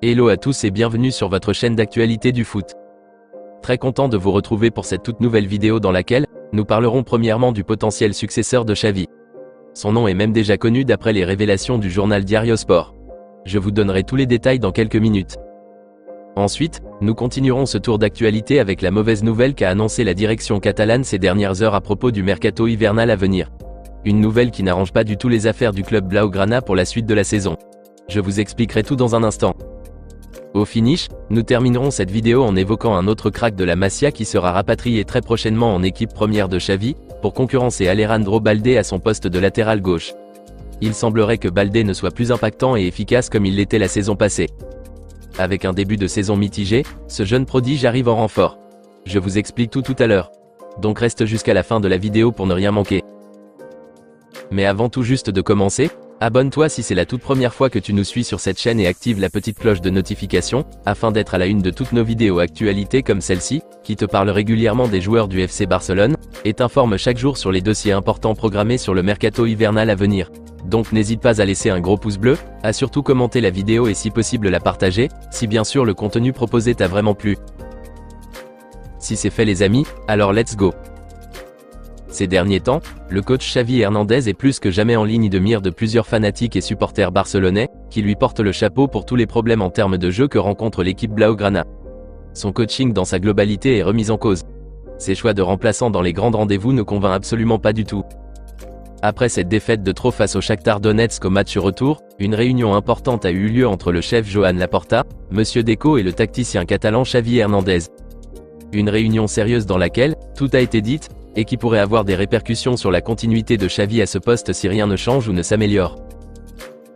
Hello à tous et bienvenue sur votre chaîne d'actualité du foot. Très content de vous retrouver pour cette toute nouvelle vidéo dans laquelle nous parlerons premièrement du potentiel successeur de Xavi. Son nom est même déjà connu d'après les révélations du journal Diario Sport. Je vous donnerai tous les détails dans quelques minutes. Ensuite, nous continuerons ce tour d'actualité avec la mauvaise nouvelle qu'a annoncé la direction catalane ces dernières heures à propos du mercato hivernal à venir. Une nouvelle qui n'arrange pas du tout les affaires du club blaugrana pour la suite de la saison. Je vous expliquerai tout dans un instant. Au finish, nous terminerons cette vidéo en évoquant un autre crack de la Masia qui sera rapatrié très prochainement en équipe première de Xavi, pour concurrencer Alejandro Balde à son poste de latéral gauche. Il semblerait que Balde ne soit plus impactant et efficace comme il l'était la saison passée. Avec un début de saison mitigé, ce jeune prodige arrive en renfort. Je vous explique tout à l'heure. Donc reste jusqu'à la fin de la vidéo pour ne rien manquer. Mais avant tout juste de commencer, abonne-toi si c'est la toute première fois que tu nous suis sur cette chaîne et active la petite cloche de notification, afin d'être à la une de toutes nos vidéos actualités comme celle-ci, qui te parle régulièrement des joueurs du FC Barcelone, et t'informe chaque jour sur les dossiers importants programmés sur le mercato hivernal à venir. Donc n'hésite pas à laisser un gros pouce bleu, à surtout commenter la vidéo et si possible la partager, si bien sûr le contenu proposé t'a vraiment plu. Si c'est fait les amis, alors let's go. Ces derniers temps, le coach Xavi Hernandez est plus que jamais en ligne de mire de plusieurs fanatiques et supporters barcelonais, qui lui portent le chapeau pour tous les problèmes en termes de jeu que rencontre l'équipe blaugrana. Son coaching dans sa globalité est remis en cause. Ses choix de remplaçants dans les grands rendez-vous ne convainc absolument pas du tout. Après cette défaite de trop face au Shakhtar Donetsk au match retour, une réunion importante a eu lieu entre le chef Joan Laporta, Monsieur Deco et le tacticien catalan Xavi Hernandez. Une réunion sérieuse dans laquelle tout a été dit, et qui pourrait avoir des répercussions sur la continuité de Xavi à ce poste si rien ne change ou ne s'améliore.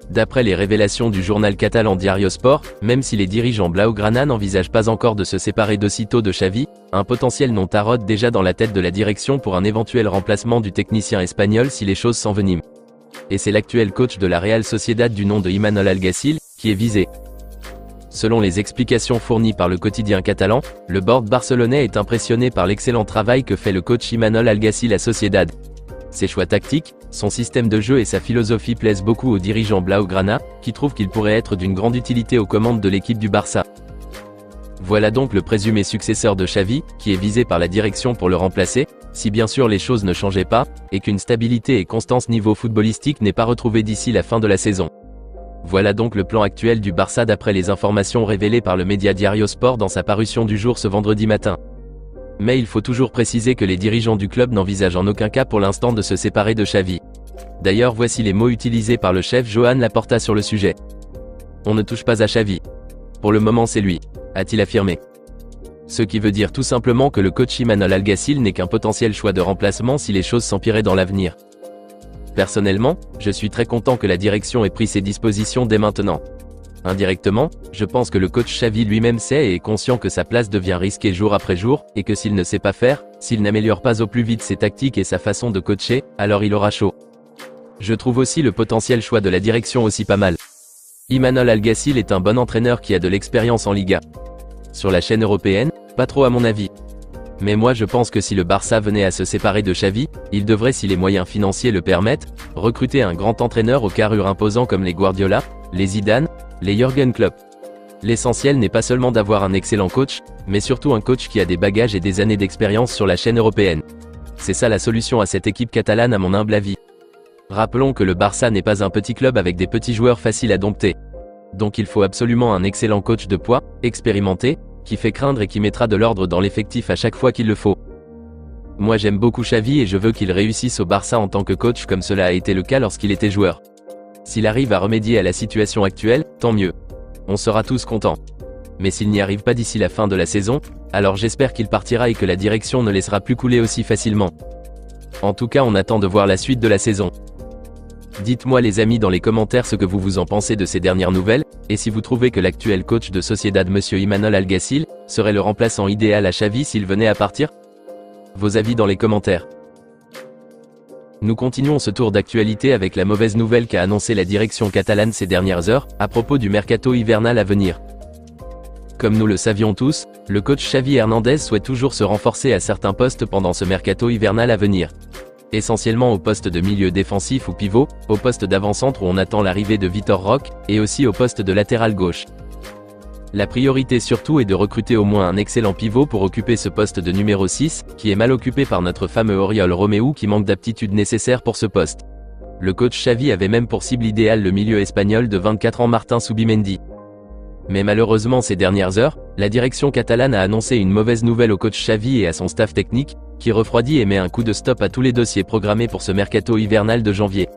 D'après les révélations du journal catalan Diario Sport, même si les dirigeants blaugrana n'envisagent pas encore de se séparer d'aussitôt de Xavi, un potentiel nom taraude déjà dans la tête de la direction pour un éventuel remplacement du technicien espagnol si les choses s'enveniment. Et c'est l'actuel coach de la Real Sociedad du nom de Imanol Alguacil, qui est visé. Selon les explications fournies par le quotidien catalan, le board barcelonais est impressionné par l'excellent travail que fait le coach Imanol Alguacil à Sociedad. Ses choix tactiques, son système de jeu et sa philosophie plaisent beaucoup aux dirigeants blaugrana, qui trouvent qu'il pourrait être d'une grande utilité aux commandes de l'équipe du Barça. Voilà donc le présumé successeur de Xavi, qui est visé par la direction pour le remplacer, si bien sûr les choses ne changeaient pas, et qu'une stabilité et constance niveau footballistique n'est pas retrouvée d'ici la fin de la saison. Voilà donc le plan actuel du Barça d'après les informations révélées par le média Diario Sport dans sa parution du jour ce vendredi matin. Mais il faut toujours préciser que les dirigeants du club n'envisagent en aucun cas pour l'instant de se séparer de Xavi. D'ailleurs voici les mots utilisés par le chef Joan Laporta sur le sujet. On ne touche pas à Xavi. Pour le moment c'est lui, a-t-il affirmé. Ce qui veut dire tout simplement que le coach Imanol Alguacil n'est qu'un potentiel choix de remplacement si les choses s'empiraient dans l'avenir. Personnellement, je suis très content que la direction ait pris ses dispositions dès maintenant. Indirectement, je pense que le coach Xavi lui-même sait et est conscient que sa place devient risquée jour après jour, et que s'il ne sait pas faire, s'il n'améliore pas au plus vite ses tactiques et sa façon de coacher, alors il aura chaud. Je trouve aussi le potentiel choix de la direction aussi pas mal. Imanol Alguacil est un bon entraîneur qui a de l'expérience en Liga. Sur la chaîne européenne, pas trop à mon avis. Mais moi je pense que si le Barça venait à se séparer de Xavi, il devrait, si les moyens financiers le permettent, recruter un grand entraîneur aux carrures imposants comme les Guardiola, les Zidane, les Jürgen Klopp. L'essentiel n'est pas seulement d'avoir un excellent coach, mais surtout un coach qui a des bagages et des années d'expérience sur la chaîne européenne. C'est ça la solution à cette équipe catalane à mon humble avis. Rappelons que le Barça n'est pas un petit club avec des petits joueurs faciles à dompter. Donc il faut absolument un excellent coach de poids, expérimenté, qui fait craindre et qui mettra de l'ordre dans l'effectif à chaque fois qu'il le faut. Moi j'aime beaucoup Xavi et je veux qu'il réussisse au Barça en tant que coach comme cela a été le cas lorsqu'il était joueur. S'il arrive à remédier à la situation actuelle, tant mieux. On sera tous contents. Mais s'il n'y arrive pas d'ici la fin de la saison, alors j'espère qu'il partira et que la direction ne laissera plus couler aussi facilement. En tout cas on attend de voir la suite de la saison. Dites-moi les amis dans les commentaires ce que vous en pensez de ces dernières nouvelles, et si vous trouvez que l'actuel coach de Sociedad Monsieur Imanol Alguacil, serait le remplaçant idéal à Xavi s'il venait à partir? Vos avis dans les commentaires. Nous continuons ce tour d'actualité avec la mauvaise nouvelle qu'a annoncé la direction catalane ces dernières heures, à propos du mercato hivernal à venir. Comme nous le savions tous, le coach Xavi Hernandez souhaite toujours se renforcer à certains postes pendant ce mercato hivernal à venir. Essentiellement au poste de milieu défensif ou pivot, au poste d'avant-centre où on attend l'arrivée de Vitor Roque, et aussi au poste de latéral gauche. La priorité surtout est de recruter au moins un excellent pivot pour occuper ce poste de numéro 6, qui est mal occupé par notre fameux Oriol Romeu qui manque d'aptitude nécessaire pour ce poste. Le coach Xavi avait même pour cible idéale le milieu espagnol de 24 ans Martin Zubimendi. Mais malheureusement ces dernières heures, la direction catalane a annoncé une mauvaise nouvelle au coach Xavi et à son staff technique, qui refroidit et met un coup de stop à tous les dossiers programmés pour ce mercato hivernal de janvier.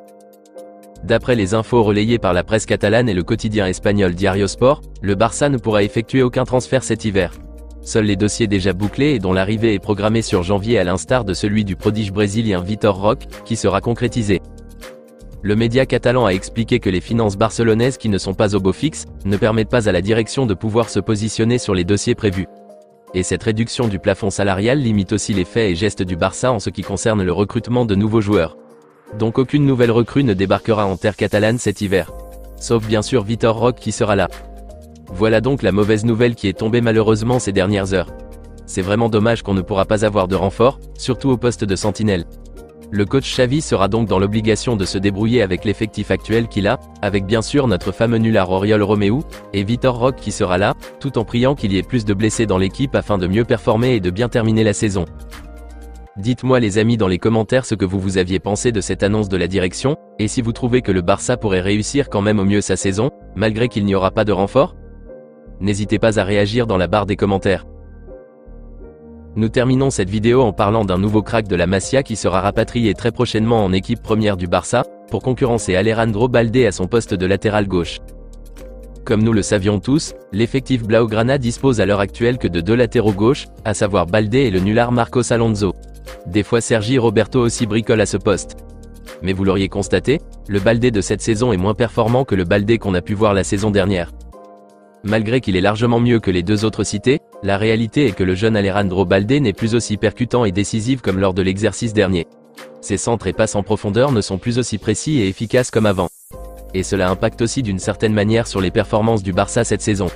D'après les infos relayées par la presse catalane et le quotidien espagnol Diario Sport, le Barça ne pourra effectuer aucun transfert cet hiver. Seuls les dossiers déjà bouclés et dont l'arrivée est programmée sur janvier à l'instar de celui du prodige brésilien Vitor Roque, qui sera concrétisé. Le média catalan a expliqué que les finances barcelonaises qui ne sont pas au beau fixe, ne permettent pas à la direction de pouvoir se positionner sur les dossiers prévus. Et cette réduction du plafond salarial limite aussi les faits et gestes du Barça en ce qui concerne le recrutement de nouveaux joueurs. Donc aucune nouvelle recrue ne débarquera en terre catalane cet hiver. Sauf bien sûr Vitor Roque qui sera là. Voilà donc la mauvaise nouvelle qui est tombée malheureusement ces dernières heures. C'est vraiment dommage qu'on ne pourra pas avoir de renfort, surtout au poste de sentinelle. Le coach Xavi sera donc dans l'obligation de se débrouiller avec l'effectif actuel qu'il a, avec bien sûr notre fameux nulard Oriol Romeu, et Vitor Roque qui sera là, tout en priant qu'il y ait plus de blessés dans l'équipe afin de mieux performer et de bien terminer la saison. Dites-moi les amis dans les commentaires ce que vous aviez pensé de cette annonce de la direction, et si vous trouvez que le Barça pourrait réussir quand même au mieux sa saison, malgré qu'il n'y aura pas de renfort. N'hésitez pas à réagir dans la barre des commentaires. Nous terminons cette vidéo en parlant d'un nouveau crack de la Masia qui sera rapatrié très prochainement en équipe première du Barça, pour concurrencer Alejandro Balde à son poste de latéral gauche. Comme nous le savions tous, l'effectif Blaugrana dispose à l'heure actuelle que de 2 latéraux gauches, à savoir Balde et le nulard Marcos Alonso. Des fois Sergi Roberto aussi bricole à ce poste. Mais vous l'auriez constaté, le Balde de cette saison est moins performant que le Balde qu'on a pu voir la saison dernière. Malgré qu'il est largement mieux que les deux autres cités, la réalité est que le jeune Alejandro Balde n'est plus aussi percutant et décisif comme lors de l'exercice dernier. Ses centres et passes en profondeur ne sont plus aussi précis et efficaces comme avant. Et cela impacte aussi d'une certaine manière sur les performances du Barça cette saison.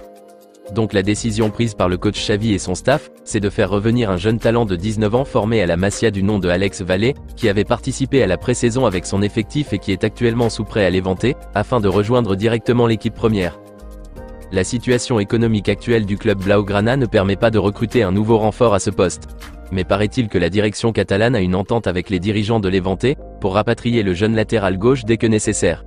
Donc la décision prise par le coach Xavi et son staff, c'est de faire revenir un jeune talent de 19 ans formé à la Masia du nom de Alex Valle, qui avait participé à la pré-saison avec son effectif et qui est actuellement sous prêt à Levante, afin de rejoindre directement l'équipe première. La situation économique actuelle du club Blaugrana ne permet pas de recruter un nouveau renfort à ce poste. Mais paraît-il que la direction catalane a une entente avec les dirigeants de Levante, pour rapatrier le jeune latéral gauche dès que nécessaire.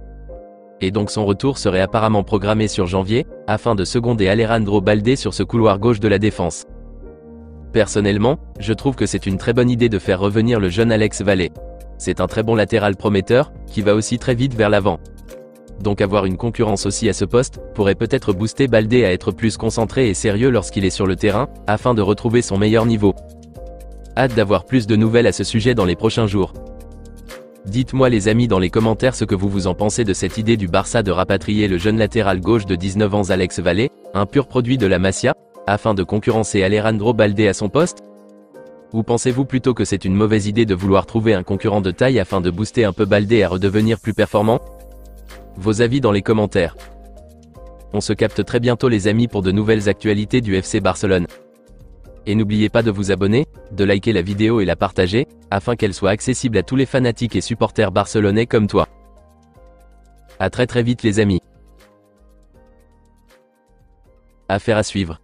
Et donc son retour serait apparemment programmé sur janvier, afin de seconder Alejandro Balde sur ce couloir gauche de la défense. Personnellement, je trouve que c'est une très bonne idée de faire revenir le jeune Alex Valle. C'est un très bon latéral prometteur, qui va aussi très vite vers l'avant. Donc avoir une concurrence aussi à ce poste, pourrait peut-être booster Balde à être plus concentré et sérieux lorsqu'il est sur le terrain, afin de retrouver son meilleur niveau. Hâte d'avoir plus de nouvelles à ce sujet dans les prochains jours. Dites-moi les amis dans les commentaires ce que vous en pensez de cette idée du Barça de rapatrier le jeune latéral gauche de 19 ans Alex Valle, un pur produit de la Masia, afin de concurrencer Alejandro Balde à son poste? Ou pensez-vous plutôt que c'est une mauvaise idée de vouloir trouver un concurrent de taille afin de booster un peu Balde à redevenir plus performant? Vos avis dans les commentaires. On se capte très bientôt les amis pour de nouvelles actualités du FC Barcelone. Et n'oubliez pas de vous abonner, de liker la vidéo et la partager, afin qu'elle soit accessible à tous les fanatiques et supporters barcelonais comme toi. À très vite les amis. Affaire à suivre.